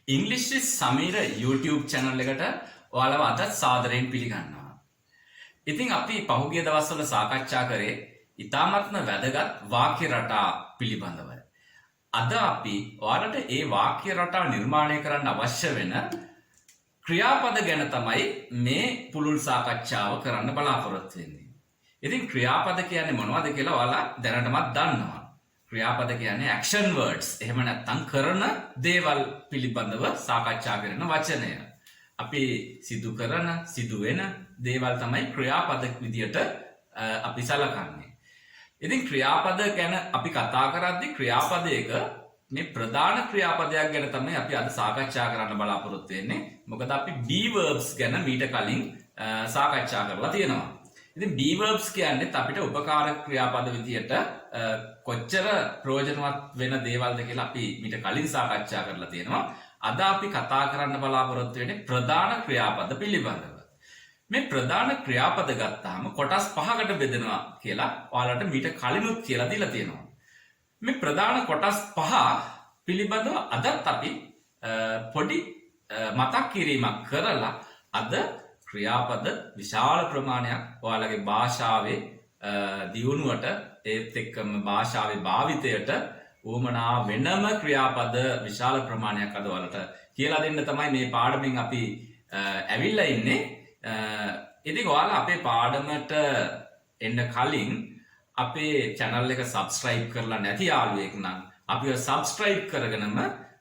English Sameera YouTube channel එකට ඔයාලව අදත් සාදරයෙන් පිළිගන්නවා. ඉතින් අපි පහුගිය දවස්වල සාකච්ඡා කරේ ඉතාමත්ම වැදගත් වාක්‍ය රටා පිළිබඳව. අද අපි ඔයාලට ඒ වාක්‍ය රටා නිර්මාණය කරන්න අවශ්‍ය වෙන ක්‍රියාපද ගැන තමයි මේ පුළුල් සාකච්ඡාව කරන්න බලාපොරොත්තු වෙන්නේ. ඉතින් ක්‍රියාපද කියන්නේ මොනවද කියලා ඔයාලා දැනටමත් දන්නවා. ක්‍රියාපද කියන්නේ action words. එහෙම නැත්නම් කරන දේවල් පිළිබඳව සාකච්ඡා කරන වචනය. අපි සිදු කරන, සිදු වෙන දේවල් තමයි ක්‍රියාපද විදියට අපි සලකන්නේ. ඉතින් ක්‍රියාපද ගැන අපි කතා කරද්දී ක්‍රියාපදයක මේ ප්‍රධාන ක්‍රියාපදයක් ගැන තමයි අපි අද සාකච්ඡා කරන්න බලාපොරොත්තු වෙන්නේ. මොකද අපි be verbs ගැන මීට කලින් සාකච්ඡා කරලා තියෙනවා. ඉතින් be verbs කියන්නේත් අපිට උපකාරක ක්‍රියාපද විදියට කොච්චර ප්‍රයෝජනවත් වෙන දේවල්ද කියලා අපි මීට කලින් සාකච්ඡා කරලා තියෙනවා. අද අපි කතා කරන්න බලාපොරොත්තු වෙන්නේ ප්‍රධාන ක්‍රියාපද පිළිබඳව. මේ ප්‍රධාන ක්‍රියාපද ගත්තාම කොටස් 5කට බෙදෙනවා කියලා ඔයාලට මීට කලිනුත් කියලා දීලා තියෙනවා. මේ ප්‍රධාන කොටස් 5 පිළිබඳව අදත් අපි පොඩි මතක් කිරීමක් කරලා අද ක්‍රියාපද විශාල ප්‍රමාණයක් ඔයාලගේ භාෂාවේ දියුණුවට ඒත් එක්කම භාෂාවේ භාවිතයට උවමනා වෙනම ක්‍රියාපද විශාල ප්‍රමාණයක් අද ඔයාලට කියලා දෙන්න තමයි මේ පාඩමෙන් අපි ඇවිල්ලා ඉන්නේ. ඉතින් ඔයාලා අපේ පාඩමට එන්න කලින් අපේ channel එක subscribe කරලා නැති යාළුවෙක් නම් අපිව subscribe කරගෙනම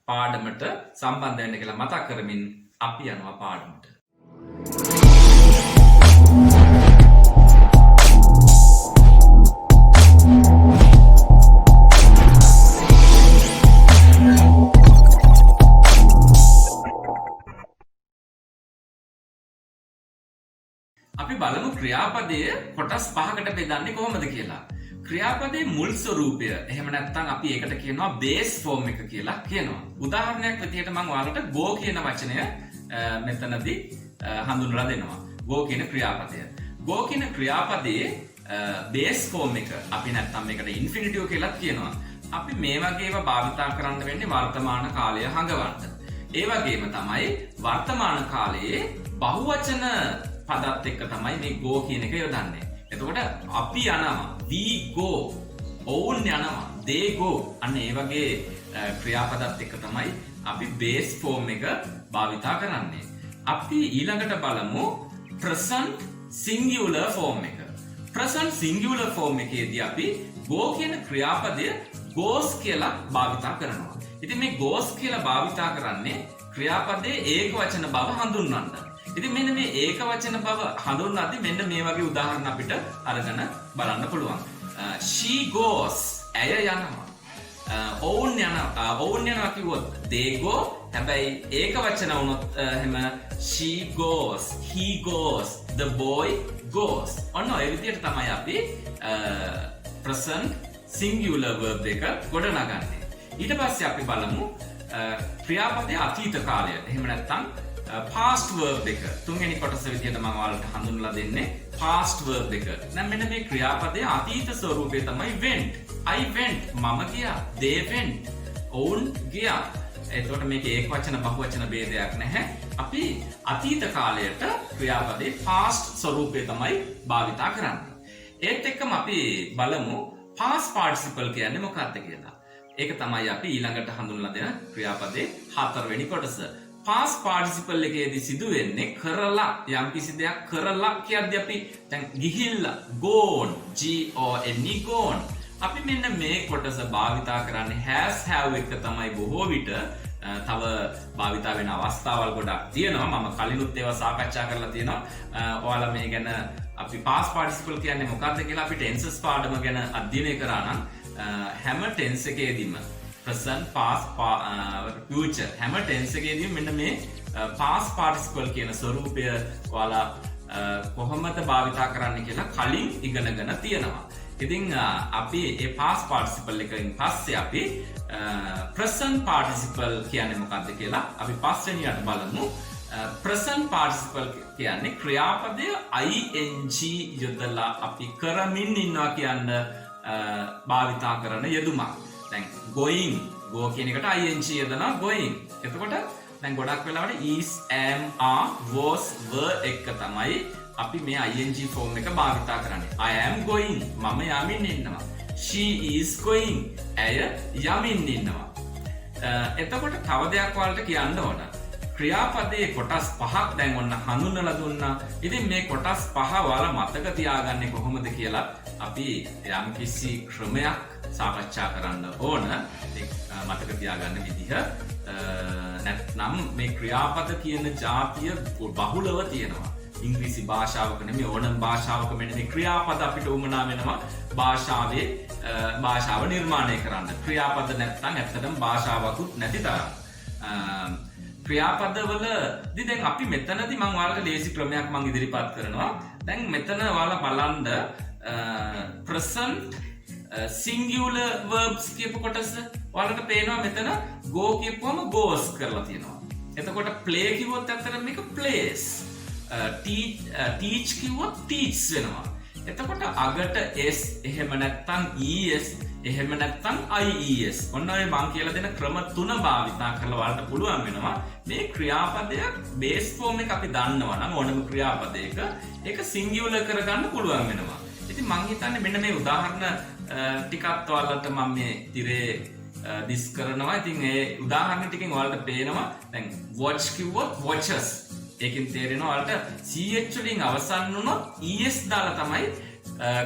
පාඩමට සම්බන්ධ වෙන්න කියලා මතක් කරමින් අපි යනවා පාඩමට. අපි බලමු ක්‍රියාපදය කොටස් 5කට බෙදන්නේ කොහොමද කියලා. ක්‍රියාපදයේ මුල් ස්වරූපය එහෙම නැත්නම් අපි ඒකට කියනවා බේස් ෆෝම් එක කියලා කියනවා. උදාහරණයක් විදිහට මම ඔයාලට go කියන වචනය මෙතනදී හඳුන්වලා දෙනවා. go කියන ක්‍රියාපදය. go කියන ක්‍රියාපදයේ බේස් ෆෝම් එක අපි නැත්නම් මේකට ඉන්ෆිනිටිව් කියලා කියනවා. අපි මේ වගේ ඒවා භාවිතා කරන්න වෙන්නේ වර්තමාන කාලය හඟවන්න. ඒ වගේම තමයි වර්තමාන කාලයේ බහුවචන පදත් එක්ක තමයි මේ go කියන එක යොදන්නේ. එතකොට අපි යනවා, we go, ඔවුන් යනවා, they go. අන්න ඒ වගේ ක්‍රියාපදත් එක්ක තමයි අපි base form එක භාවිතා කරන්නේ. අපි ඊළඟට බලමු present singular form එක. present singular form එකේදී අපි go කියන ක්‍රියාපදය goes කියලා භාවිතා කරනවා. ඉතින් මේ goes කියලා භාවිතා කරන්නේ ක්‍රියාපදයේ ඒකවචන බව හඳුන්වන්න. ඉතින් මෙන්න මේ ඒකවචන බව හඳුන්වද්දී මෙන්න මේ වගේ උදාහරණ අපිට අරගෙන බලන්න පුළුවන්. she goes, ඇය යනවා. ඔවුන් යනවා කිව්වොත් they go. හැබැයි ඒකවචන වුණොත් එහෙම she goes, he goes, the boy goes. ඔන්න ඔය විදිහට තමයි අපි present singular verb එක ගොඩනගන්නේ. ඊට පස්සේ අපි බලමු ක්‍රියාපදයේ අතීත කාලය. එහෙම නැත්නම් past verb එක. තුන්වෙනි කොටස විදිහට මම ඔයාලට හඳුන්වලා දෙන්නේ past verb එක. දැන් මෙන්න මේ ක්‍රියාපදයේ අතීත ස්වරූපය තමයි went. I went. මම ගියා. they went. ඔවුන් ගියා. එතකොට මේක ඒකවචන බහුවචන ભેදයක් නැහැ. අපි අතීත කාලයට ක්‍රියාපදයේ past ස්වරූපය තමයි භාවිතා කරන්නේ. ඒත් එක්කම අපි බලමු past participle කියන්නේ මොකක්ද කියලා. ඒක තමයි අපි ඊළඟට හඳුන්වලා දෙන ක්‍රියාපදයේ 4 වෙනි කොටස. past participle එකේදී සිදු වෙන්නේ කරලා, යම්කිසි දෙයක් කරලා කියද්දී අපි දැන් ගිහිල්ලා gone, G-O-N-E gone. අපි මෙන්න මේ කොටස භාවිතා කරන්නේ has have එක තමයි බොහෝ විට. තව භාවිතා වෙන අවස්ථාවල් ගොඩක් තියෙනවා. මම කලිනුත් ඒවා සාකච්ඡා කරලා තියෙනවා. ඔයාලා මේ ගැන අපි past participle කියන්නේ මොකක්ද කියලා අපි tenses පාඩම ගැන අධ්‍යයනය කරා නම් හැම tense එකේදීම present, past, future හැම tense එකේදීම මෙන්න මේ past participle කියන ස්වරූපය ඔයාලා කොහොමද භාවිතා කරන්න කියලා කලින් ඉගෙනගෙන තියෙනවා. ඉතින් අපි මේ past participle එකෙන් පස්සේ අපි present participle කියන්නේ මොකක්ද කියලා අපි පස්වෙනියට බලමු. present participle කියන්නේ ක්‍රියාපදය ing යොදලා අපි කරමින් ඉන්නවා කියන භාවිතා කරන යෙදුමක්. දැන් going, go කියන එකට ing යොදනවා going. එතකොට දැන් ගොඩක් වෙලාවට is, am, are, was, were එක තමයි අපි මේ ing form එක භාවිතා කරන්නේ. I am going. මම යමින් ඉන්නවා. She is going. ඇය යමින් ඉන්නවා. එතකොට තව දෙයක් වලට කියන්න ඕන. ක්‍රියාපදයේ කොටස් පහක් දැන් ඔන්න හඳුන්වලා දුන්නා. ඉතින් මේ කොටස් පහ ඔයාලා මතක තියාගන්නේ කොහොමද කියලා අපි යම්කිසි ක්‍රමයක් සාකච්ඡා කරන්න ඕන. මතක තියාගන්න විදිහ නැත්නම් මේ ක්‍රියාපද කියන જાතිය බහුලව තියෙනවා. ඉංග්‍රීසි භාෂාවක නෙමෙයි ඕනම භාෂාවක මෙන්න මේ ක්‍රියාපද අපිට උමනා වෙනවා භාෂාව නිර්මාණය කරන්න. ක්‍රියාපද නැත්නම් ඇත්තටම භාෂාවකුත් නැති තරම්. ක්‍රියාපදවලදී දැන් අපි මෙතනදී මම ඔයාලට ලේසි ක්‍රමයක් මම ඉදිරිපත් කරනවා. දැන් මෙතන ඔයාලා බලන්න present singular verbs කියපු කොටස ඔයාලට පේනවා මෙතන go කියපුවම goes කරලා තියෙනවා. එතකොට play කිව්වොත් ඇත්තටම මේක plays. teach කිව්වොත් teach වෙනවා. එතකොට අගට s එහෙම නැත්නම් es එහෙම නැත්නම් ies ඔන්න ඔය මම කියලා දෙන ක්‍රම තුන භාවිතා කරලා ඔයාලට පුළුවන් වෙනවා මේ ක්‍රියාපදයක් බේස් ෆෝම් එක අපි දන්නවා නම් ඕනම ක්‍රියාපදයක ඒක සිංගියුලර් කරගන්න පුළුවන් වෙනවා. ඉතින් මම හිතන්නේ මෙන්න මේ උදාහරණ ටිකක් ඔයාලට මම මේ තිරේ දිස් කරනවා. ඉතින් ඒ උදාහරණ ටිකෙන් ඔයාලට පේනවා දැන් watch කිව්වොත් watches ඒකෙන් තේරෙනවා ඔයාලට ch වලින් අවසන් වුණොත් es දාලා තමයි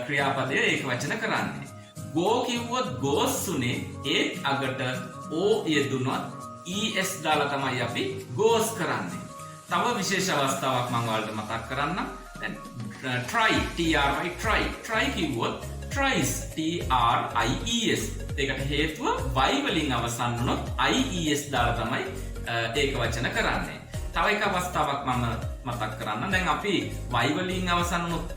ක්‍රියාපදය ඒක වචන කරන්නේ. go කිව්වොත් goes උනේ ඒත් අගට o යෙදුනොත් es දාලා තමයි අපි goes කරන්නේ. තව විශේෂ අවස්ථාවක් මම ඔයාලට මතක් කරන්නම්. දැන් try කිව්වොත් tries tries ඒකට හේතුව y වලින් අවසන් වුණොත් ies දාලා තමයි ඒක වචන කරන්නේ. තව එක අවස්ථාවක් මම මතක් කරන්න. දැන් අපි y වලින් අවසන් වුණොත්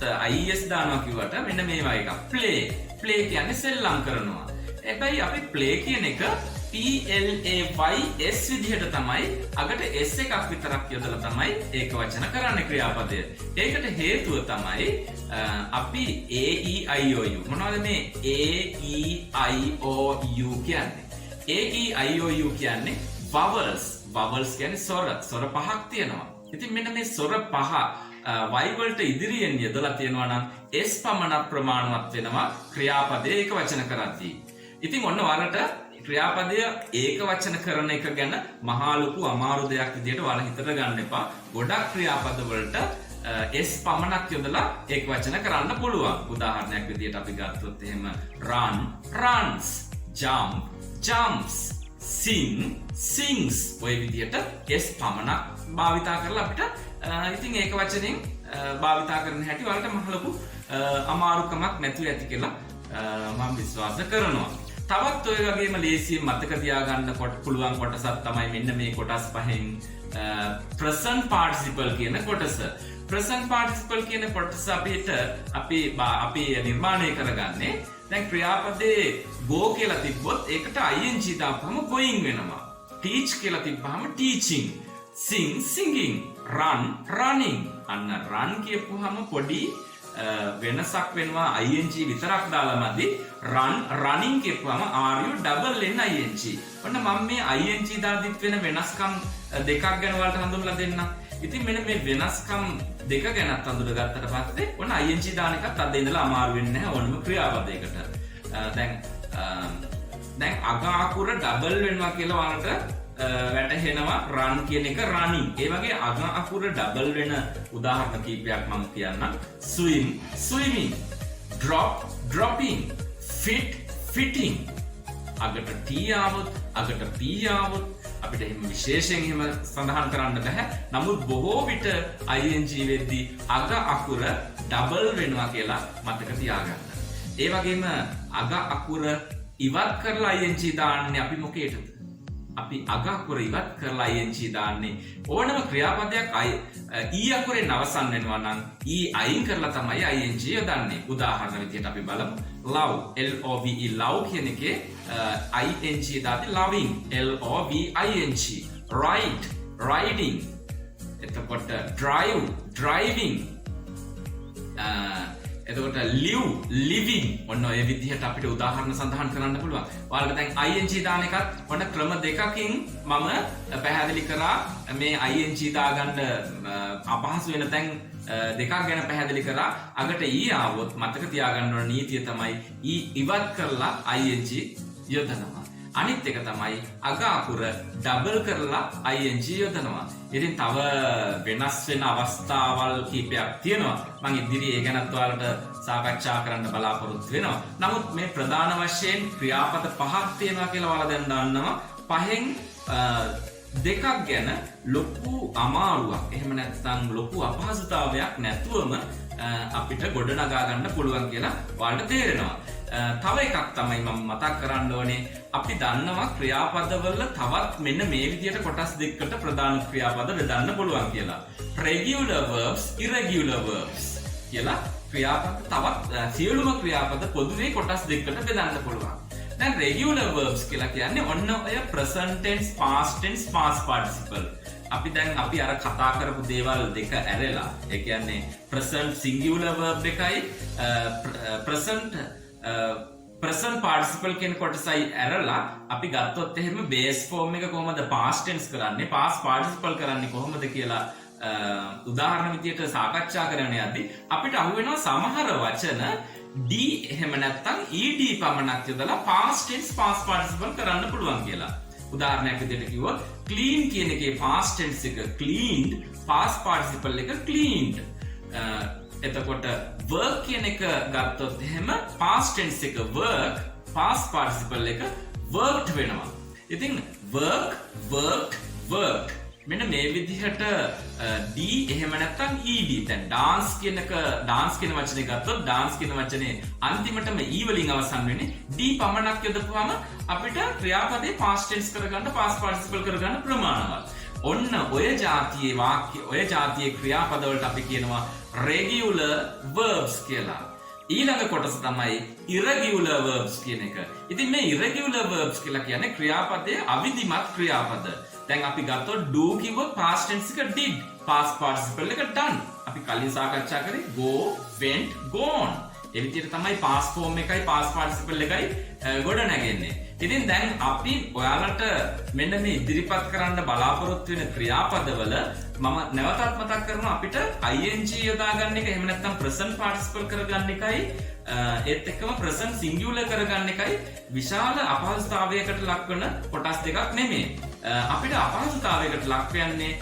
is දානවා කිව්වට මෙන්න මේ වගේ එකක්. play කියන්නේ සෙල්ලම් කරනවා. හැබැයි අපි play කියන එක plays විදිහට තමයි අගට s එකක් විතරක් යොදලා තමයි ඒක වචන කරන්නේ ක්‍රියාපදය. ඒකට හේතුව තමයි අපි a e i o u මොනවද මේ a e i o u කියන්නේ? a e i o u කියන්නේ vowels කියන්නේ ස්වර පහක් තියෙනවා. ඉතින් මෙන්න මේ ස්වර පහ y වලට ඉදිරියෙන් යොදලා තියෙනවා නම් s පමණක් ප්‍රමාණවත් වෙනවා ක්‍රියාපදයේ ඒක වචන කරද්දී. ඉතින් ඔන්න ඔයාලට ක්‍රියාපදය ඒක වචන කරන එක ගැන මහා ලොකු අමාරු දෙයක් විදිහට ඔයාලා හිතට ගන්න එපා. ගොඩක් ක්‍රියාපද වලට s පමණක් යොදලා ඒක වචන කරන්න පුළුවන්. උදාහරණයක් විදිහට අපි ගත්තොත් එහෙම run runs, jump jumps, sing sings ඔය විදිහට s පමණක් භාවිතා කරලා අපිට ඉතින් ඒක වචනෙන් භාවිතා කරන හැටි ඔයාලට මහ ලොකු අමාරුකමක් නැතුව ඇති කියලා මම විශ්වාස කරනවා. තවත් ඔය වගේම ලේසියෙන් මතක තියාගන්න පුළුවන් කොටසක් තමයි මෙන්න මේ කොටස් පහෙන් present participle කියන කොටස. present participle කියන කොටස අපි නිර්මාණය කරගන්නේ දැන් ක්‍රියාපදේ go කියලා තිබ්බොත් ඒකට ing දාපුවම going වෙනවා. teach කියලා තිබ්බහම teaching, sing singing, run running. අන්න run කියපුවහම පොඩි වෙනසක් වෙනවා ing විතරක් දාලාමදි running කියපුවම ru double n ing. ඔන්න මම මේ ing දාදිත් වෙන වෙනස්කම් දෙකක් ගැන ඔයාලට හඳුන්වලා දෙන්නම්. ඉතින් මෙන්න මේ වෙනස්කම් දෙක ගැනත් හඳුනගත්තට පස්සේ ඔන්න ing දාන එකත් අද ඉඳලා අමාරු වෙන්නේ නැහැ ඕනම ක්‍රියාපදයකට. දැන් අග අකුර double වෙනවා කියලා ඔයාලට වැටහෙනවා run කියන එක running. ඒ වගේ අග අකුර double වෙන උදාහරණ කීපයක් මම කියන්නම්. swim swimming, drop dropping, fit fitting. අගට t ආවොත් අගට p ආවොත් අපිට එහෙම විශේෂයෙන් එහෙම සඳහන් කරන්න බෑ. නමුත් බොහෝ විට ing වෙද්දී අග අකුර double වෙනවා කියලා මතක තියාගන්න. ඒ වගේම අග අකුර ඉවත් කරලා ing දාන්නේ අපි මොකේද? අපි අග අකුර ඉවත් කරලා ing දාන්නේ ඕනම ක්‍රියාපදයක් e අකුරෙන් අවසන් වෙනවා නම් e අයින් කරලා තමයි ing යොදන්නේ. උදාහරණ විදිහට අපි බලමු love love love කියන එකේ ing දාදී loving loving, ride riding, එතකොට drive driving, එතකොට live living ඔන්න ඔය විදිහට අපිට උදාහරණ සඳහන් කරන්න පුළුවන්. ඔයාලට දැන් ing දාන එකත් ඔන්න ක්‍රම දෙකකින් මම පැහැදිලි කරා. මේ ing දාගන්න අපහසු වෙන තැන් දෙකක් ගැන පැහැදිලි කරා. අගට ආවොත් මතක තියාගන්න ඕන නීතිය තමයි ඉවත් කරලා ing යොදනවා. අනිත් එක තමයි අග අකුර ඩබල් කරලා ing යොදනවා. ඉතින් තව වෙනස් වෙන අවස්ථාවල් කීපයක් තියෙනවා. මම ඉදිරියේ ඒ ගැනත් ඔයාලට සාකච්ඡා කරන්න බලාපොරොත්තු වෙනවා. නමුත් මේ ප්‍රධාන වශයෙන් ක්‍රියාපද පහක් තියෙනවා කියලා ඔයාලා දැන් දන්නවා. පහෙන් දෙකක් ගැන ලොකු අමාරුවක් එහෙම නැත්නම් ලොකු අපහසුතාවයක් නැතුවම අපිට ගොඩනගා ගන්න පුළුවන් කියලා ඔයාලට තේරෙනවා. තව එකක් තමයි මම මතක් කරන්න ඕනේ. අපි දන්නවා ක්‍රියාපදවල තවත් මෙන්න මේ විදිහට කොටස් දෙකකට ප්‍රධාන ක්‍රියාපද බෙදන්න පුළුවන් කියලා. regular verbs, irregular verbs කියලා ක්‍රියාපද තවත් සියලුම ක්‍රියාපද පොදුවේ කොටස් දෙකකට බෙදන්න පුළුවන්. දැන් regular verbs කියලා කියන්නේ ඔන්න ඔය present tense, past tense, past participle. අපි අර කතා කරපු දේවල් දෙක ඇරලා ඒ කියන්නේ present singular verb එකයි present participle කියන කොටසයි ඇරලා අපි ගත්තොත් එහෙම base form එක කොහොමද past tense කරන්නේ, past participle කරන්නේ කොහොමද කියලා උදාහරණ විදියට සාකච්ඡා කරන්න යද්දී අපිට අහු වෙනවා සමහර වචන d එහෙම නැත්නම් ed පමණක් යොදලා past tense past participle කරන්න පුළුවන් කියලා. උදාහරණයක් විදියට කිව්වොත් clean කියන එකේ past tense එක cleaned, past participle එක cleaned. එතකොට work කියන එක ගත්තොත් එහෙම past tense එක work, past participle එක worked වෙනවා. ඉතින් work, worked, worked මෙන්න මේ විදිහට d එහෙම නැත්නම් ed. දැන් dance කියන වචනේ ගත්තොත් dance කියන වචනේ අන්තිමටම e වලින් අවසන් වෙන්නේ d පමණක් යොදපුවම අපිට ක්‍රියාපදේ past tense කරගන්න, past participle කරගන්න ප්‍රමාණවත්. ඔන්න ඔය જાතියේ වාක්‍ය, ඔය જાතියේ ක්‍රියාපද වලට අපි කියනවා regular verbs කියලා. ඊළඟ කොටස තමයි irregular verbs කියන එක. ඉතින් මේ irregular verbs කියලා කියන්නේ ක්‍රියාපදයේ අවිධිමත් ක්‍රියාපද. දැන් අපි ගත්තොත් do කිව්වොත් past tense එක did, past participle එක done. අපි කලින් සාකච්ඡා කරේ go, went, gone. ඒ විදිහට තමයි past form එකයි past participle එකයි ගොඩ නැගෙන්නේ. ඉතින් දැන් අපි ඔයාලට මෙන්න මේ ඉදිරිපත් කරන්න බලාපොරොත්තු වෙන ක්‍රියාපදවල මම නැවතත් මතක් කරනවා අපිට ing යොදා ගන්න එක එහෙම නැත්නම් present participle කරගන්න එකයි ඒත් එක්කම present singular කරගන්න එකයි විශාල අපහසුතාවයකට ලක්වන කොටස් දෙකක් නෙමෙයි. අපිට අපහසුතාවයකට ලක් වෙන්නේ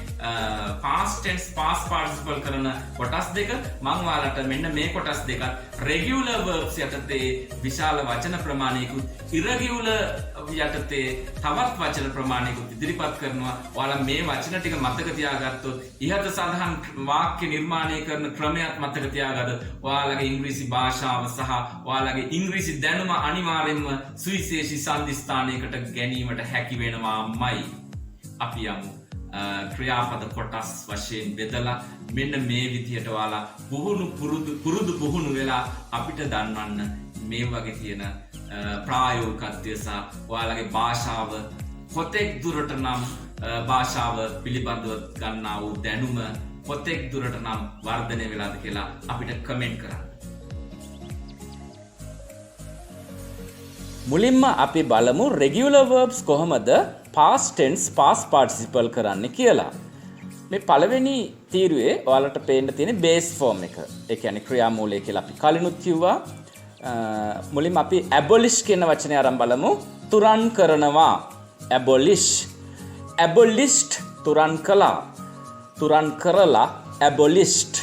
past tense past participle කරන කොටස් දෙක. මම ඔයාලට මෙන්න මේ කොටස් දෙකත් regular verbs යටතේ විශාල වචන ප්‍රමාණයකුත්, irregular යටතේ තවත් වචන ප්‍රමාණයකුත් ඉදිරිපත් කරනවා. ඔයාලා මේ වචන ටික මතක තියාගත්තොත් ඉහත සඳහන් වාක්‍ය නිර්මාණය කරන ක්‍රමයක් මතක තියාගත්තොත් ඔයාලගේ ඉංග්‍රීසි භාෂාව සහ ඔයාලගේ ඉංග්‍රීසි දැනුම අනිවාර්යෙන්ම සුවිශේෂී සම්දිස්ථානයකට ගැනීමට හැකි වෙනවාමයි. අපි යමු ක්‍රියාපද කොටස් වශයෙන් බෙදලා මෙන්න මේ විදිහට ඔයාලා පුරුදු වෙලා අපිට දන්වන්න මේ වගේ තියෙන ප්‍රායෝගිකත්වය සහ ඔයාලගේ භාෂාව කොතෙක් දුරට නම් භාෂාව පිළිබඳව ගන්නා වූ දැනුම කොතෙක් දුරට නම් වර්ධනය වෙලාද කියලා අපිට කමෙන්ට් කරන්න. මුලින්ම අපි බලමු regular verbs කොහොමද past tense past participle කරන්නේ කියලා. මේ පළවෙනි තීරුවේ ඔයාලට පේන්න තියෙන base form එක. ඒ කියන්නේ ක්‍රියාමූලය කියලා අපි කලිනුත් කිව්වා. මුලින්ම අපි abolish කියන වචනේ අරන් බලමු. තුරන් කරනවා. abolish. abolished තුරන් කළා. තුරන් කරලා abolished.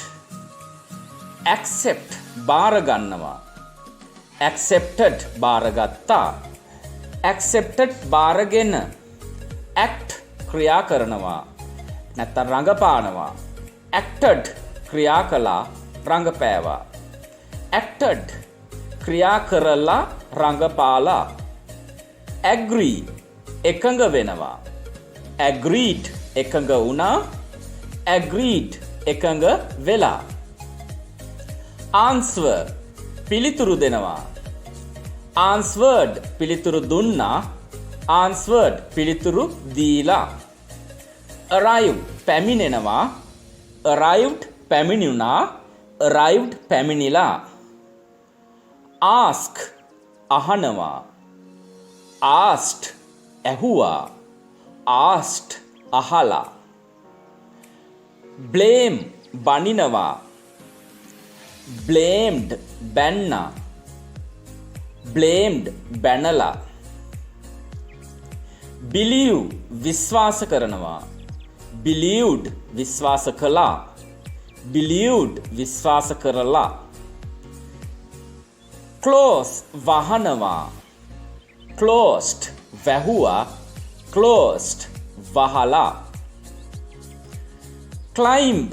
accept බාර ගන්නවා. accepted බාරගත්තා. accepted බාරගෙන. act ක්‍රියා කරනවා. නැත්නම් රඟපානවා. acted ක්‍රියා කළා, රඟපෑවා. acted ක්‍රියා කරලා, රඟපාලා. agree එකඟ වෙනවා. agreed එකඟ වුණා. agreed එකඟ වෙලා. answer පිළිතුරු දෙනවා. answered පිළිතුරු දුන්නා. answered පිළිතුරු දීලා. arrive පැමිණෙනවා. arrived පැමිණුණා. arrived පැමිණිලා. ask අහනවා, asked ඇහුවා, asked අහලා. blame බනිනවා, blamed බැන්නා, blamed බැනලා. believe විශ්වාස කරනවා, believed විශ්වාස කළා, believed විශ්වාස කරලා. close වහනවා, closed වැහුවා, closed වහලා. climb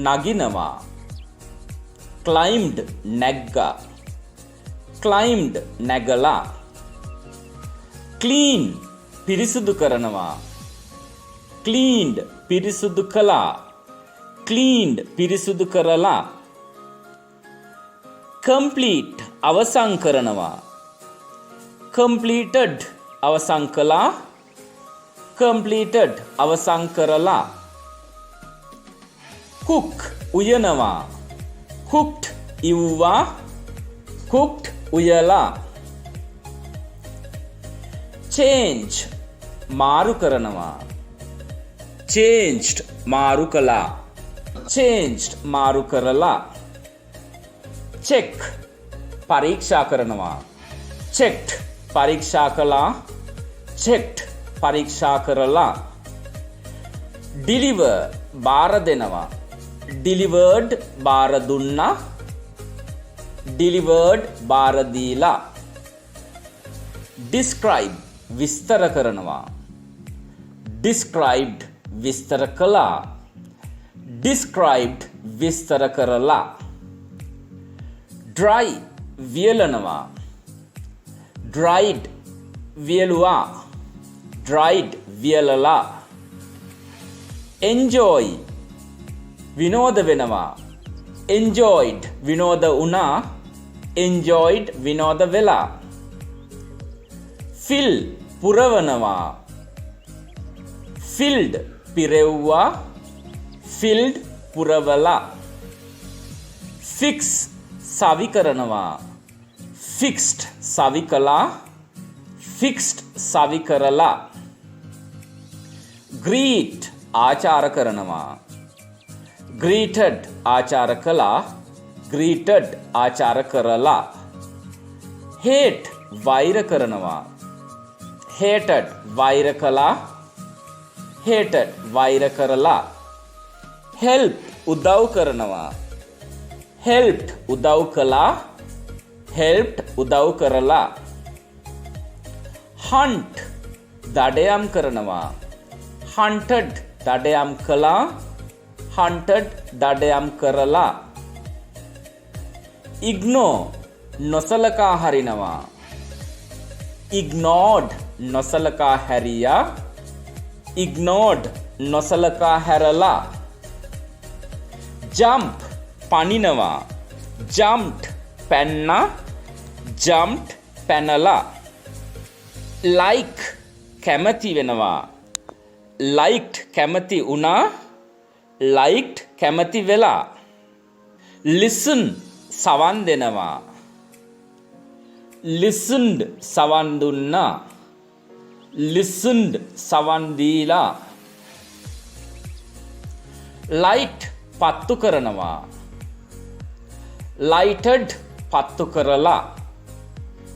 නගිනවා, climbed නැග්ගා, climbed නැගලා. clean පිරිසුදු කරනවා, cleaned පිරිසුදු කළා, cleaned පිරිසුදු කරලා. complete අවසන් කරනවා, completed අවසන් කළා, completed අවසන් කරලා. cook උයනවා, cooked ඉව්වා, cooked උයලා. change මාරු කරනවා, changed මාරු කළා, changed මාරු කරලා. check පරීක්ෂා කරනවා, checked පරීක්ෂා කළා, checked පරීක්ෂා කරලා. deliver බාර දෙනවා, delivered බාර දුන්නා, delivered බාර දීලා. describe විස්තර කරනවා, described විස්තර කළා, described විස්තර කරලා. dry වියලනවා, dried වියලුවා, dried වියලලා. enjoy විනෝද වෙනවා, enjoyed විනෝද වුණා, enjoyed විනෝද වෙලා. fill පුරවනවා, filled පිරෙව්වා, filled පුරවලා. fix සවි කරනවා, fixed සවි කළා, fixed සවි කරලා. greet ආචාර කරනවා, greeted ආචාර කළා, greeted ආචාර කරලා. hate වෛර කරනවා, hated වෛර කළා, hated වෛර කරලා. help උදව් කරනවා, helped උදව් කළා, helped උදව් කරලා. hunt දඩයම් කරනවා, hunted දඩයම් කළා, hunted දඩයම් කරලා. ignore නොසලකා හරිනවා, ignored නොසලකා හැරියා, ignored නොසලකා හැරලා. jump පනිනවා, jumped පැන්නා, jumped පැනලා. like කැමති වෙනවා, liked කැමති වුණා, liked කැමති වෙලා. listen සවන් දෙනවා, listened සවන් දුන්නා, listened සවන් දීලා. light පත්තු කරනවා, lighted පත්තු කරලා.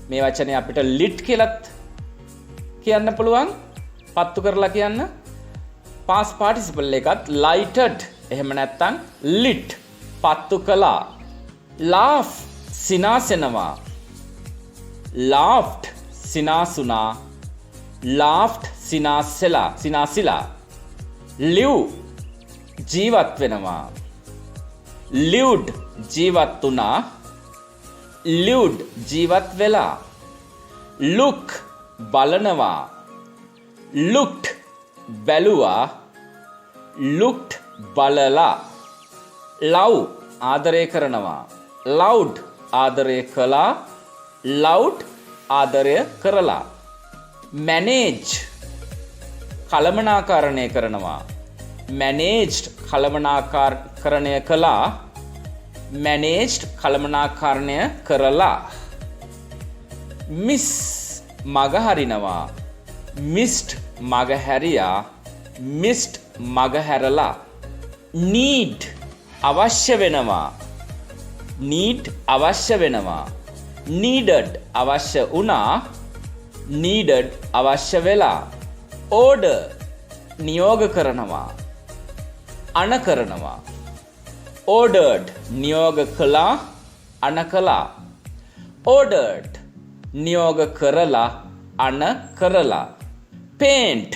මේ වචනේ අපිට lit කියලත් කියන්න පුළුවන්, පත්තු කරලා කියන්න. past participle එකත් lighted එහෙම නැත්නම් lit පත්තු කළා. laugh සිනාසෙනවා, laughed සිනාසුනා, laughed සිනාසිලා. live ජීවත් වෙනවා, lived ජීවත් වුණා, lived ජීවත් වෙලා. look බලනවා, looked බැලුවා, looked බලලා. love ආදරය කරනවා, loved ආදරය කළා, loved ආදරය කරලා. manage කළමනාකරණය කරනවා, managed කළමනාකරණය කළා, managed කළමනාකරණය කරලා. මිස් මග හරිනවා. මිස්ට් මග හැරියා. මිස්ට් මග හැරලා. නීඩ් අවශ්‍ය වෙනවා. නීඩ් අවශ්‍ය වෙනවා. නීඩඩ් අවශ්‍ය වුණා. නීඩඩ් අවශ්‍ය වෙලා. ඕඩර් නියෝග කරනවා. අණ කරනවා. ඕඩර්ඩ් නියෝග කළා. අණ කළා. ඕඩර්ඩ් නියෝග කරලා. අණ කරලා. පේන්ට්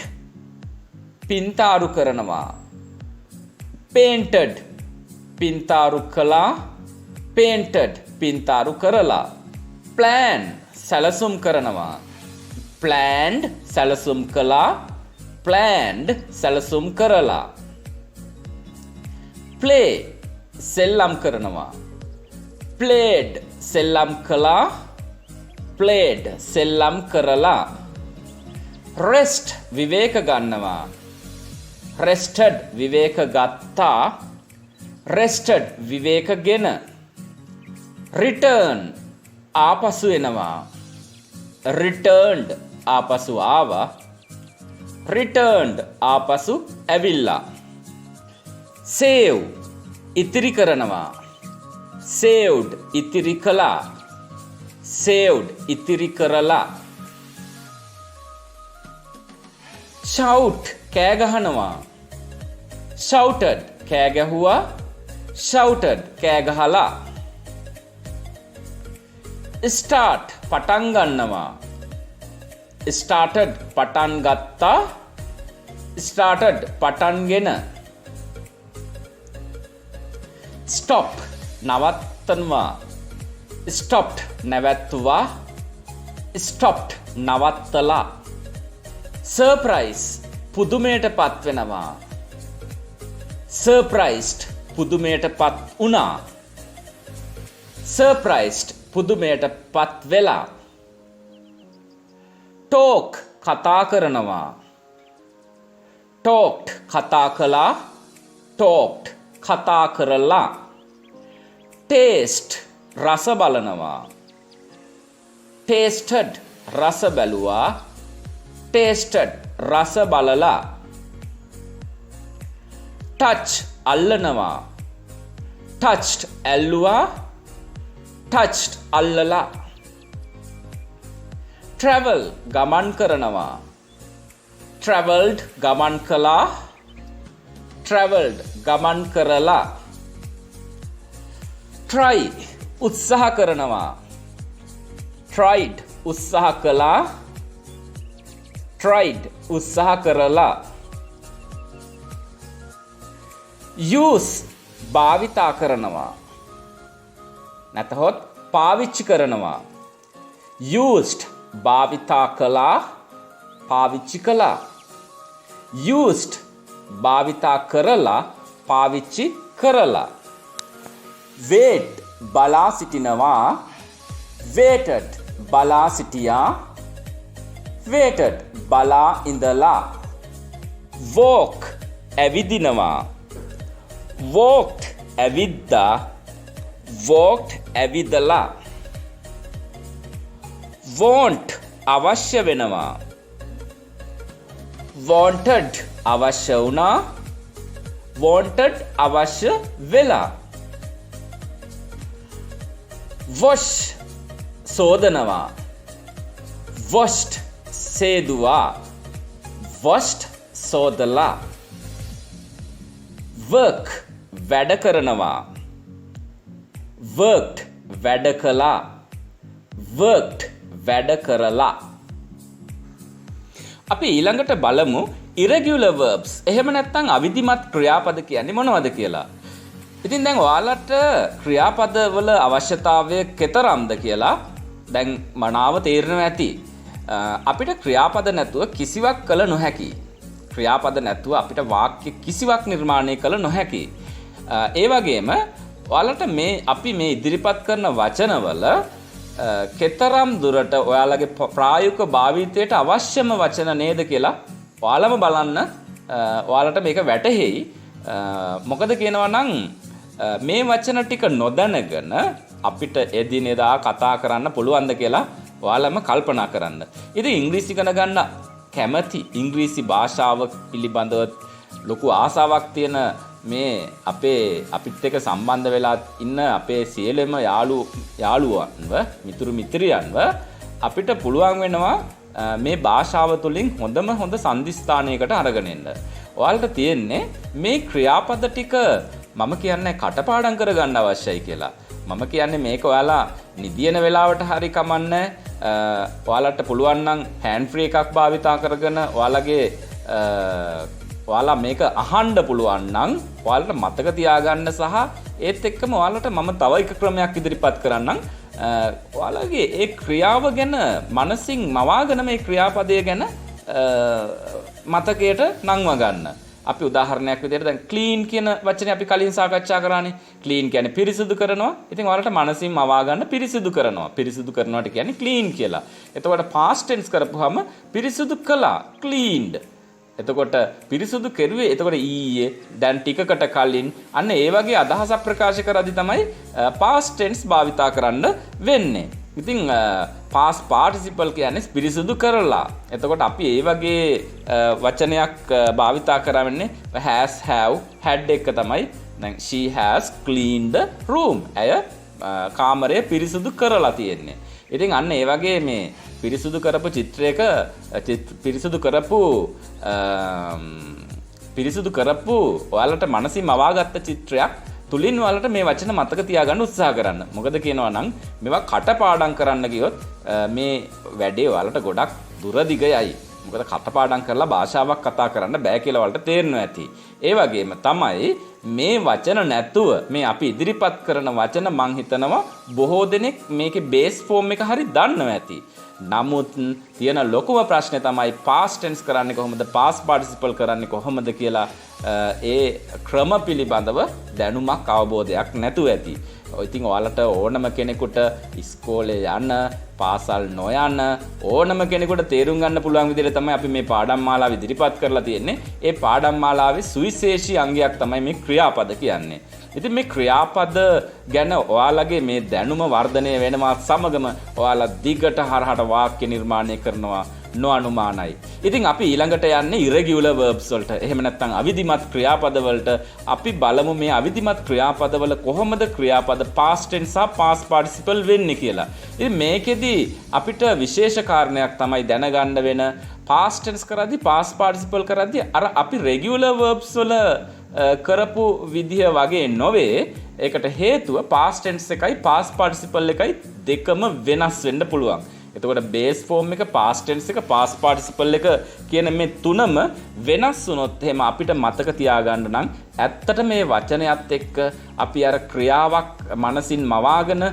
පින්තාරු කරනවා. පේන්ටඩ් පින්තාරු කළා. පේන්ටඩ් පින්තාරු කරලා. ප්ලෑන් සැලසුම් කරනවා. ප්ලෑන්ඩ් සැලසුම් කළා. ප්ලෑන්ඩ් සැලසුම් කරලා. ප්ලේ සෙල්ලම් කරනවා. ප්ලේඩ් සෙල්ලම් කළා. ප්ලේඩ් සෙල්ලම් කරලා. රෙස්ට් විවේක ගන්නවා. රෙස්ටඩ් විවේක ගත්තා. රෙස්ටඩ් විවේකගෙන. රිටර්න් ආපසු එනවා. රිටර්න්ඩ් ආපසු ආවා. රිටර්න්ඩ් ආපසු ඇවිල්ලා. සේව් ඉතිරි කරනවා. සේව්ඩ් ඉතිරි කළා. සේව්ඩ් ඉතිරි කරලා. ෂවුට් කෑ ගහනවා. ෂවුටඩ් කෑ ගැහුවා. ෂවුටඩ් කෑ ගහලා. ස්ටාර්ට් පටන් ගන්නවා. ස්ටාර්ටඩ් පටන් ගත්තා. ස්ටාර්ටඩ් පටන්ගෙන. ස්ටොප් නවත්තනවා. ස්ටොප්ඩ් නැවැත්තුවා. ස්ටොප්ඩ් නවත්තලා. සර්ප්‍රයිස් පුදුමයට පත්වෙනවා. සර්ප්‍රයිස්ඩ් පුදුමයට පත් වුණා. සර්ප්‍රයිස්ඩ් පුදුමයට පත් වෙලා. ටෝක් කතා කරනවා. ටෝක්ඩ් කතා කළා. ටෝක්ඩ් කතා කරලා. ටේස්ට් රස බලනවා. ටේස්ටඩ් රස බැලුවා. ටේස්ටඩ් රස බලලා. ටච් අල්ලනවා. ටච්ඩ් ඇල්ලුවා. ටච්ඩ් අල්ලලා. ට්‍රැවල් ගමන් කරනවා. ට්‍රැවල්ඩ් ගමන් කළා. ට්‍රැවල්ඩ් ගමන් කරලා. ට්‍රයි උත්සාහ කරනවා. ට්‍රයිඩ් උත්සාහ කළා. ට්‍රයිඩ් උත්සාහ කරලා. යූස් භාවිතා කරනවා. නැතහොත් පාවිච්චි කරනවා. යූස්ඩ් භාවිතා කළා. පාවිච්චි කළා. යූස්ඩ් භාවිතා කරලා. පාවිච්චි කරලා. වේට් බලා සිටිනවා. වේටඩ් බලා සිටියා. වේටඩ් බලා ඉඳලා. වෝක් ඇවිදිනවා. වෝක්ඩ් ඇවිද්දා. වෝක්ඩ් ඇවිදලා. වෝන්ට් අවශ්‍ය වෙනවා. වෝන්ටඩ් අවශ්‍ය වුණා. වෝන්ටඩ් අවශ්‍ය වෙලා. වොෂ් සෝදනවා. වොෂ්ට් සේදුවා. වොෂ්ට් සෝදලා. වර්ක් වැඩ කරනවා. වර්ක්ඩ් වැඩ කළා. වර්ක්ඩ් වැඩ කරලා. අපි ඊළඟට බලමු irregular verbs එහෙම නැත්නම් අවිධිමත් ක්‍රියාපද කියන්නේ මොනවද කියලා. ඉතින් දැන් ඔයාලට ක්‍රියාපදවල අවශ්‍යතාවය කෙතරම්ද කියලා දැන් මනාව තේරෙනවා ඇති. අපිට ක්‍රියාපද නැතුව කිසිවක් කළ නොහැකි. ක්‍රියාපද නැතුව අපිට වාක්‍ය කිසිවක් නිර්මාණය කළ නොහැකි. ඒ වගේම ඔයාලට අපි මේ ඉදිරිපත් කරන වචනවල කෙතරම් දුරට ඔයාලගේ ප්‍රායෝගික භාවිතයට අවශ්‍යම වචන නේද කියලා ඔයාලම බලන්න. ඔයාලට මේක වැටහෙයි. මොකද කියනවා නම් මේ වචන ටික නොදැනගෙන අපිට එදිනෙදා කතා කරන්න පුළුවන්ද කියලා ඔයාලම කල්පනා කරන්න. ඉතින් ඉංග්‍රීසි ඉගෙන ගන්න කැමති ඉංග්‍රීසි භාෂාව පිළිබඳව ලොකු ආසාවක් තියෙන මේ අපිත් එක්ක සම්බන්ධ වෙලා ඉන්න අපේ සියලුම යාළුවන්ව මිතුරු මිත්‍රයන්ව අපිට පුළුවන් වෙනවා මේ භාෂාව තුළින් හොඳ සම්දිස්ථානයකට අරගෙන එන්න. ඔයාලට තියෙන්නේ මේ ක්‍රියාපද ටික මම කියන්නේ කටපාඩම් කරගන්න අවශ්‍යයි කියලා. මම කියන්නේ මේක ඔයාලා නිදියන වෙලාවට හරි කමන්නේ. ඔයාලට පුළුවන් නම් හෑන්ඩ් ෆ්‍රී එකක් භාවිතා කරගෙන ඔයාලා මේක අහන්න පුළුවන් නම් ඔයාලට මතක තියාගන්න සහ ඒත් එක්කම ඔයාලට මම තව එක ක්‍රමයක් ඉදිරිපත් කරන්නම්. ඔයාලගේ ඒ ක්‍රියාව ගැන මනසින් මවාගෙන මේ ක්‍රියාපදය ගැන මතකයට නංව ගන්න. අපි උදාහරණයක් විදිහට දැන් ක්ලීන් කියන වචනේ අපි කලින් සාකච්ඡා කරානේ. ක්ලීන් කියන්නේ පිරිසිදු කරනවා. ඉතින් ඔයාලට මනසින් මවා ගන්න පිරිසිදු කරනවා. පිරිසිදු කරනවාට කියන්නේ ක්ලීන් කියලා. එතකොට past tense කරපුවාම පිරිසිදු කළා cleaned. එතකොට පිරිසිදු කෙරුවේ එතකොට ඊයේ දැන් ටිකකට කලින් අන්න ඒ වගේ අදහසක් ප්‍රකාශ කරද්දී තමයි past tense භාවිතා කරන්න වෙන්නේ. ඉතින් past participle කියන්නේ පිරිසිදු කරලා. එතකොට අපි ඒ වගේ වචනයක් භාවිතා කරන්නේ has have had එක තමයි. දැන් she has cleaned the room. ඇය කාමරය පිරිසිදු කරලා තියෙන්නේ. ඉතින් අන්න ඒ වගේ මේ පිරිසිදු කරපු චිත්‍රයක පිරිසිදු කරපු ඔයාලට මනසින් මවාගත්ත චිත්‍රයක් තුලින් ඔයාලට මේ වචන මතක තියාගන්න උත්සාහ කරන්න. මොකද කියනවා නම් මේවා කටපාඩම් කරන්න ගියොත් මේ වැඩේ ඔයාලට ගොඩක් දුරදිගයයි. මොකද කටපාඩම් කරලා භාෂාවක් කතා කරන්න බෑ කියලා ඔයාලට තේරෙනවා ඇති. ඒ වගේම තමයි මේ වචන නැතුව මේ අපි ඉදිරිපත් කරන වචන මං හිතනවා බොහෝ දෙනෙක් මේකේ බේස් ෆෝම් එක හරි දන්නවා ඇති. නමුත් තියෙන ලොකුම ප්‍රශ්නේ තමයි past tense කරන්නේ කොහොමද past participle කරන්නේ කොහොමද කියලා ඒ ක්‍රම පිළිබඳව දැනුමක් අවබෝධයක් නැතුව ඇති. ඉතින් ඔයාලට ඕනම කෙනෙකුට ඉස්කෝලේ යන පාසල් නොයන ඕනම කෙනෙකුට තේරුම් ගන්න පුළුවන් විදිහට තමයි අපි මේ පාඩම් මාලාව ඉදිරිපත් කරලා තියෙන්නේ. ඒ පාඩම් මාලාවේ සුවිශේෂී අංගයක් තමයි මේ ක්‍රියාපද කියන්නේ. ඉතින් මේ ක්‍රියාපද ගැන ඔයාලගේ මේ දැනුම වර්ධනය වෙනවා සමගම ඔයාලා දිගට හරහට වාක්‍ය නිර්මාණය කරනවා නොඅනුමානයි. ඉතින් අපි ඊළඟට යන්නේ irregular verbs වලට. එහෙම නැත්නම් අවිධිමත් ක්‍රියාපද වලට. අපි බලමු මේ අවිධිමත් ක්‍රියාපද වල කොහොමද ක්‍රියාපද past tense සහ past participle වෙන්නේ කියලා. ඉතින් මේකෙදි අපිට විශේෂ කාරණයක් තමයි දැනගන්න වෙන past tense කරද්දී past participle කරද්දී අර අපි regular verbs වල කරපු විදිහ වගේ නොවේ. ඒකට හේතුව past tense එකයි past participle එකයි දෙකම වෙනස් වෙන්න පුළුවන්. එතකොට base form එක past tense එක past participle එක කියන මේ තුනම වෙනස් වුණොත් එහෙම අපිට මතක තියාගන්න නම් ඇත්තට මේ වචනයත් එක්ක අපි අර ක්‍රියාවක් මනසින් මවාගෙන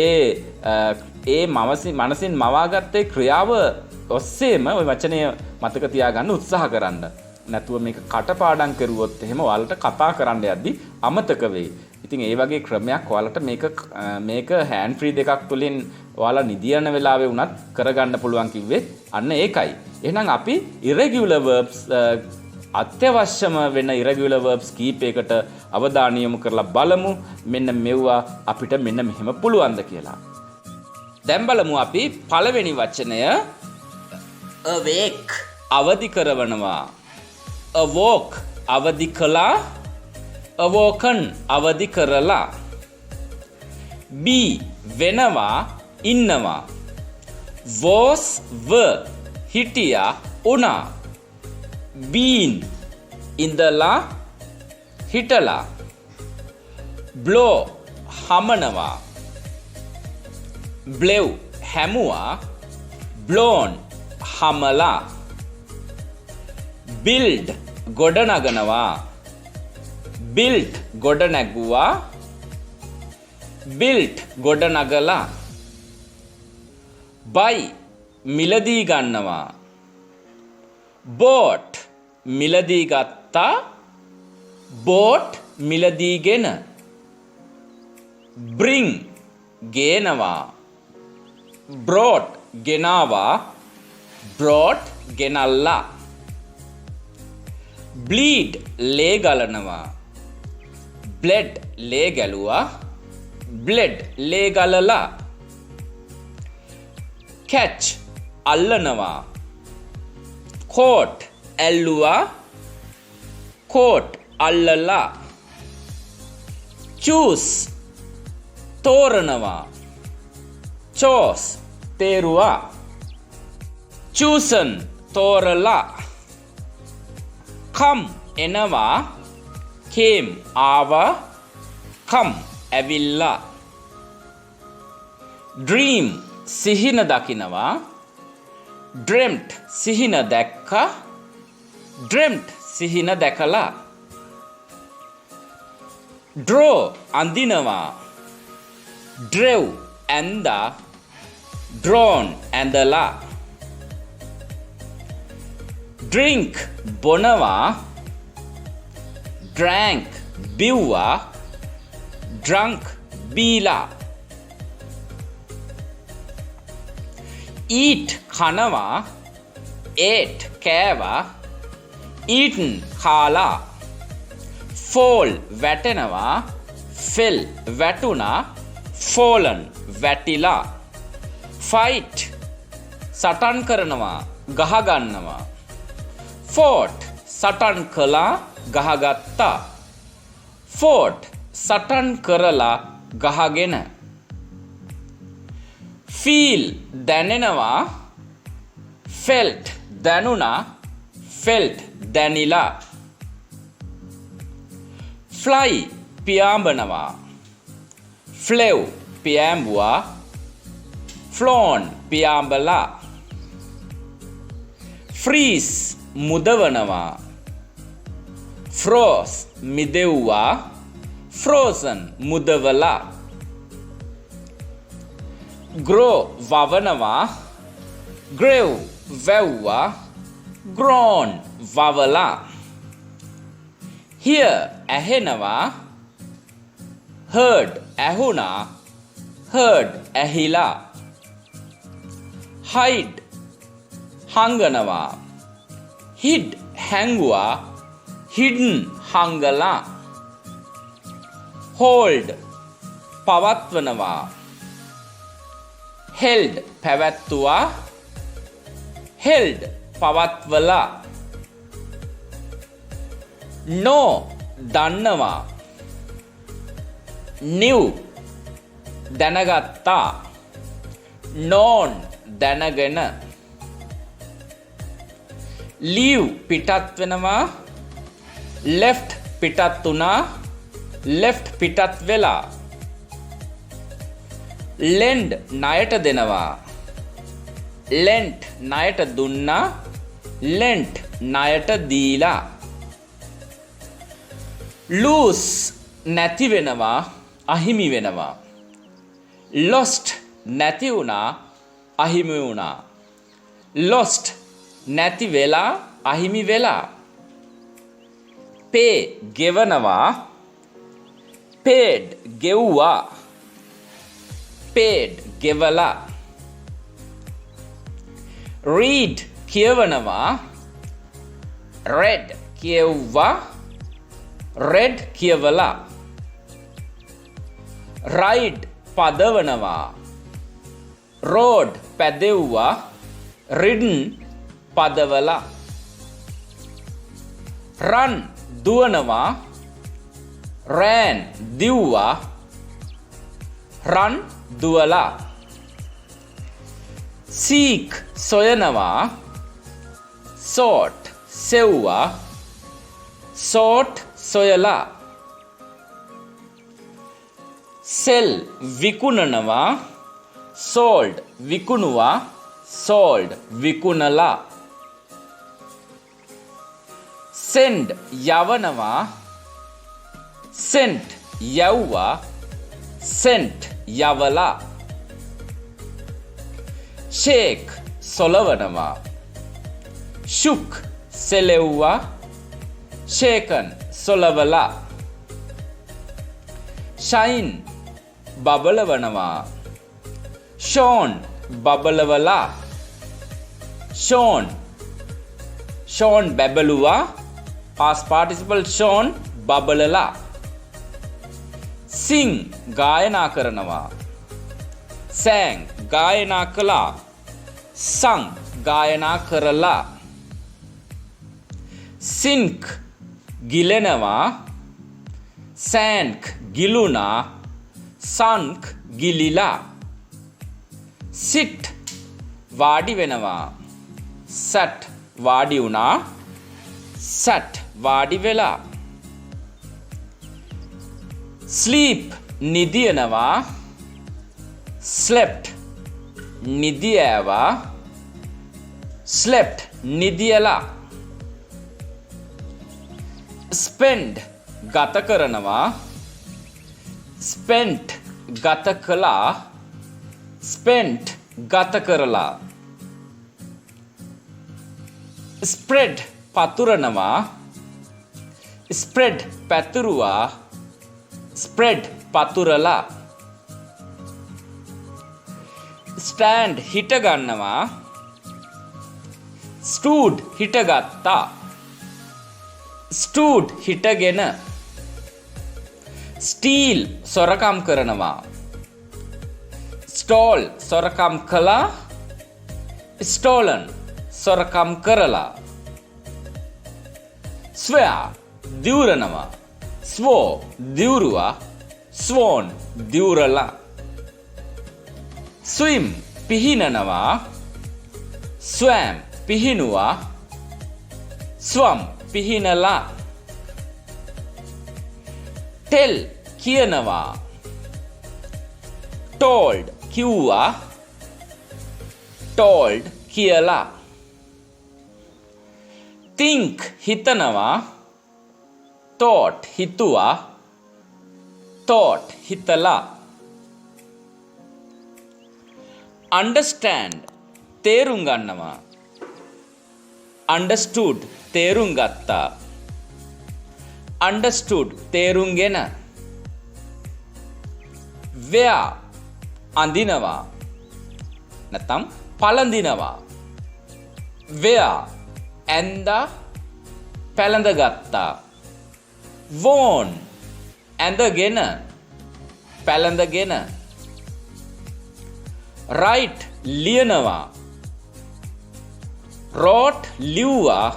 ඒ මනසින් මවාගත්තේ ක්‍රියාව ඔස්සේම ওই වචනය මතක තියාගන්න උත්සාහ කරන්න. නැතුව මේක කටපාඩම් කරුවොත් එහෙම ඔයාලට කතා කරන්න යද්දි අමතක වෙයි. ඉතින් ඒ වගේ ක්‍රමයක් ඔයාලට මේක හෑන්ඩ් ෆ්‍රී දෙකක් තුලින් ඔයාලා නිදියන වෙලාවේ වුණත් කරගන්න පුළුවන් කිව්වේ අන්න ඒකයි. එහෙනම් අපි irregular verbs අත්‍යවශ්‍යම වෙන irregular verbs කීපයකට අවධානය යොමු කරලා බලමු. මෙන්න මෙව්වා අපිට මෙන්න මෙහෙම පුළුවන්ද කියලා. දැන් බලමු අපි පළවෙනි වචනය awake අවදි කරවනවා. awoke අවදි කළා. awoken අවදි කරලා. be වෙනවා ඉන්නවා. was were හිටියා උනා. been ඉඳලා හිටලා. blow හමනවා. blew හැමුවා. blown හමලා. build ගොඩනගනවා. built ගොඩනැගුවා. built ගොඩනගලා. buy මිලදී ගන්නවා. bought මිලදී ගත්තා. bought මිලදීගෙන. bring ගේනවා. brought ගෙනාවා. brought ගෙනල්ලා. bleed ලේ ගලනවා. bled ලේ ගැලුවා. bled ලේ ගලලා. catch අල්ලනවා. caught ඇල්ලුවා. caught අල්ලලා. choose තෝරනවා. chose තේරුවා. chosen තෝරලා. come එනවා. came ආවා. come ඇවිල්ලා. dream සිහින දකිනවා. dreamt සිහින දැක්කා. dreamt සිහින දැකලා. draw අඳිනවා. drew ඇඳා. drawn ඇඳලා. drink බොනවා. drank බිව්වා. drunk බීලා. eat කනවා. ate කෑවා. eaten කාලා. fall වැටෙනවා. fell වැටුණා. fallen වැටිලා. fight සටන් කරනවා. ගහගන්නවා. fought සටන් කළා. ගහගත්තා. fought සටන් කරලා ගහගෙන. feel දැනෙනවා. felt දැනුණා. felt දැනිලා. fly පියාඹනවා. flew පියාඹුවා. flown පියාඹලා. freeze මුදවනවා. froze මිදෙව්වා. frozen මුදවලා. grow වවනවා. grew වැව්වා. grown වවලා. hear ඇහෙනවා. heard ඇහුණා. heard ඇහිලා. hide හංගනවා. hid හැංගුවා. hidden හංගලා. hold පවත්වනවා. held පැවැත්තුවා. held පවත්වලා. know දන්නවා. knew දැනගත්තා. known දැනගෙන. leave පිටත් වෙනවා. left පිටත් වුණා. left පිටත් වෙලා. lend ණයට දෙනවා. lent ණයට දුන්නා. lent ණයට දීලා. lose නැති වෙනවා. අහිමි වෙනවා. lost නැති වුණා. අහිමි වුණා. lost නැති වෙලා. අහිමි වෙලා. pay ගෙවනවා. paid ගෙව්වා. paid ගෙවලා. read කියවනවා. read කියව්වා. read කියවලා. ride පදවනවා. road පැදෙව්වා. ridden පදවලා. run දුවනවා. ran දිව්වා. run දුවලා. seek සොයනවා. sort සෙව්වා. sort සොයලා. sell විකුණනවා. sold විකුණුවා. sold විකුණලා. send යවනවා. sent යව්වා. sent යවලා. shake සොලවනවා. shook සෙලෙව්වා. shaken සොලවලා. shine බබලවනවා. shone බබලවලා. shone shone බැබලුවා. past participle shone බබලලා. sing ගායනා කරනවා. sang ගායනා කළා. sang ගායනා කරලා. sink ගිලෙනවා. sank ගිලුණා. sunk ගිලිලා. sit වාඩි වෙනවා. sat වාඩි වුණා. sat වාඩි වෙලා. sleep නිදියනවා. slept නිදියෑවා. slept නිදියලා. spend ගත කරනවා. spent ගත කළා. spent ගත කරලා. spread පතුරනවා. spread පැතුරුවා. spread පතුරලා. stand හිට ගන්නවා. stood හිටගත්තා. stood හිටගෙන. steal සොරකම් කරනවා. stole සොරකම් කළා. stolen සොරකම් කරලා. swear දිවුරනවා. swore දිවුරුවා. sworn දිවුරලා. swim පිහිනනවා. swam පිහිනුවා. swam පිහිනලා. tell කියනවා. told කිව්වා. told කියලා. think හිතනවා. thought හිතුවා. thought හිතලා. understand තේරුම් ගන්නවා. understood තේරුම් ගත්තා. understood තේරුම්ගෙන. wear අඳිනවා. නැත්නම් පළඳිනවා. wear ඇඳා පැළඳගත්තා. worn ඇඳගෙන පැළඳගෙන. write ලියනවා. wrote ලිව්වා.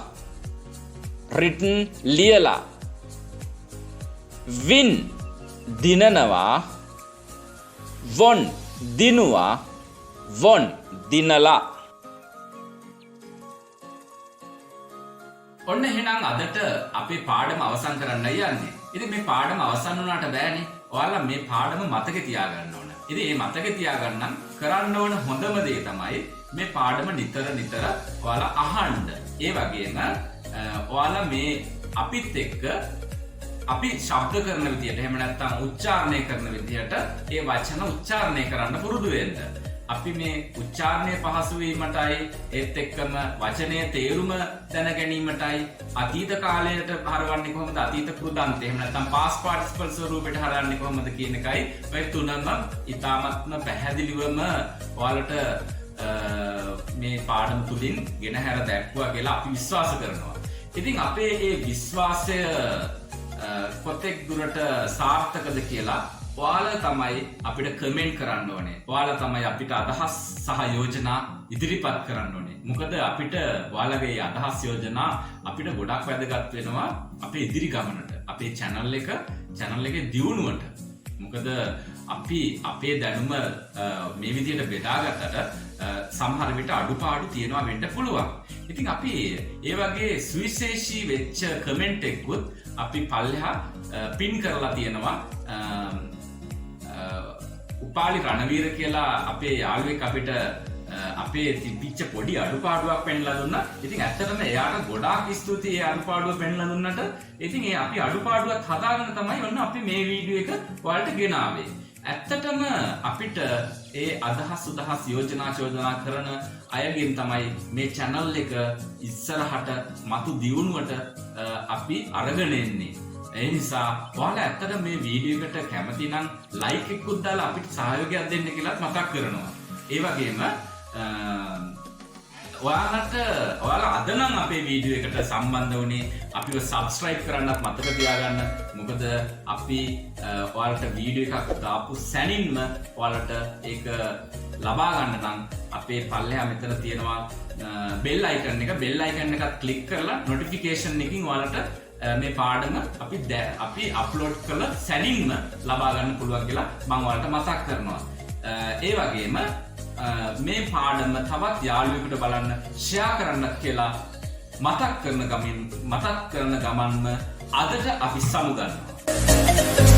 written ලියලා. win දිනනවා. won දිනුවා. won දිනලා. ඔන්න එහෙනම් අදට අපේ පාඩම අවසන් කරන්න යන්නේ. ඉතින් මේ පාඩම අවසන් වුණාට බෑනේ. ඔයාලා මේ පාඩම මතකේ තියාගන්න ඕන. ඉතින් මේ මතකේ තියාගන්න කරන්න ඕන හොඳම දේ තමයි මේ පාඩම නිතර නිතර ඔයාලා අහන්න. ඒ වගේම ඔයාලා මේ අපිත් එක්ක අපි ශබ්ද කරන විදියට එහෙම නැත්නම් උච්චාරණය කරන විදියට ඒ වචන උච්චාරණය කරන්න පුරුදු වෙන්න. අපි මේ උච්චාරණය පහසු වීමටයි ඒත් එක්කම වචනයේ තේරුම දැන ගැනීමටයි අතීත කාලයට හරවන්නේ කොහොමද අතීත කෘදන්ත එහෙම නැත්නම් past participle ස්වරූපයට හරවන්නේ කොහොමද කියන එකයි ඔය තුනම ඉතාමත්ම පැහැදිලිවම ඔයාලට මේ පාඩම තුලින් ගෙනහැර දැක්වුවා කියලා අපි විශ්වාස කරනවා. ඉතින් අපේ මේ විශ්වාසය කොතෙක් දුරට සාර්ථකද කියලා ඔයාලා තමයි අපිට කමෙන්ට් කරන්න ඕනේ. ඔයාලා තමයි අපිට අදහස් සහ යෝජනා ඉදිරිපත් කරන්න ඕනේ. මොකද අපිට ඔයාලගේ අදහස් යෝජනා අපිට ගොඩක් වැදගත් වෙනවා අපේ ඉදිරි ගමනට. අපේ channel එකේ දියුණුවට. මොකද අපි අපේ දැනුම මේ විදිහට බෙදාගත්තට සමහර විට අඩුපාඩු තියෙනවා වෙන්න පුළුවන්. ඉතින් අපි ඒ වගේ සුවිශේෂී වෙච්ච කමෙන්ට් එකකුත් අපි පල්ලෙහා පින් කරලා තියෙනවා. උපාලි රණවීර කියලා අපේ යාළුවෙක් අපිට අපේ තිබිච්ච පොඩි අඩුපාඩුවක් පෙන්ලා දුන්නා. ඉතින් ඇත්තටම එයාට ගොඩාක් ස්තුතියි ඒ අඩුපාඩුව පෙන්ලා දුන්නට. ඉතින් ඒ අපි අඩුපාඩුවත් හදාගෙන තමයි ඔන්න අපි මේ වීඩියෝ එක ඔයාලට ගෙනාවේ. ඇත්තටම අපිට ඒ අදහස් උදහස් යෝජනා චෝදනා කරන අයගෙන් තමයි මේ channel එක ඉස්සරහට මතු දියුණුවට අපි අරගෙන එන්නේ. ඒ නිසා ඔයාලා ඇත්තට මේ වීඩියෝ එකට කැමති නම් ලයික් එකකුත් දාලා අපිට සහයෝගයක් දෙන්න කියලා මතක් කරනවා. ඒ වගේම ඔයාලා අද නම් අපේ වීඩියෝ එකට සම්බන්ධ වුණේ අපිව සබස්ක්‍රයිබ් කරන්නත් මතක තියාගන්න. මොකද අපි ඔයාලට වීඩියෝ එකක් දාපු සැනින්ම ඔයාලට ඒක ලබා ගන්න නම් අපේ පල්ලෙහා මෙතන තියෙනවා බෙල් අයිකන් එක. බෙල් අයිකන් එකත් ක්ලික් කරලා නොටිෆිකේෂන් එකකින් ඔයාලට මේ පාඩම අපි අප්ලෝඩ් කළ සැනින්ම ලබා ගන්න පුළුවන් කියලා මම ඔයාලට මතක් කරනවා. ඒ වගේම මේ පාඩම තවත් යාළුවෙකුට බලන්න ෂෙයා කරන්න කියලා මතක් කරන ගමන්ම අදට අපි සමුගන්නවා.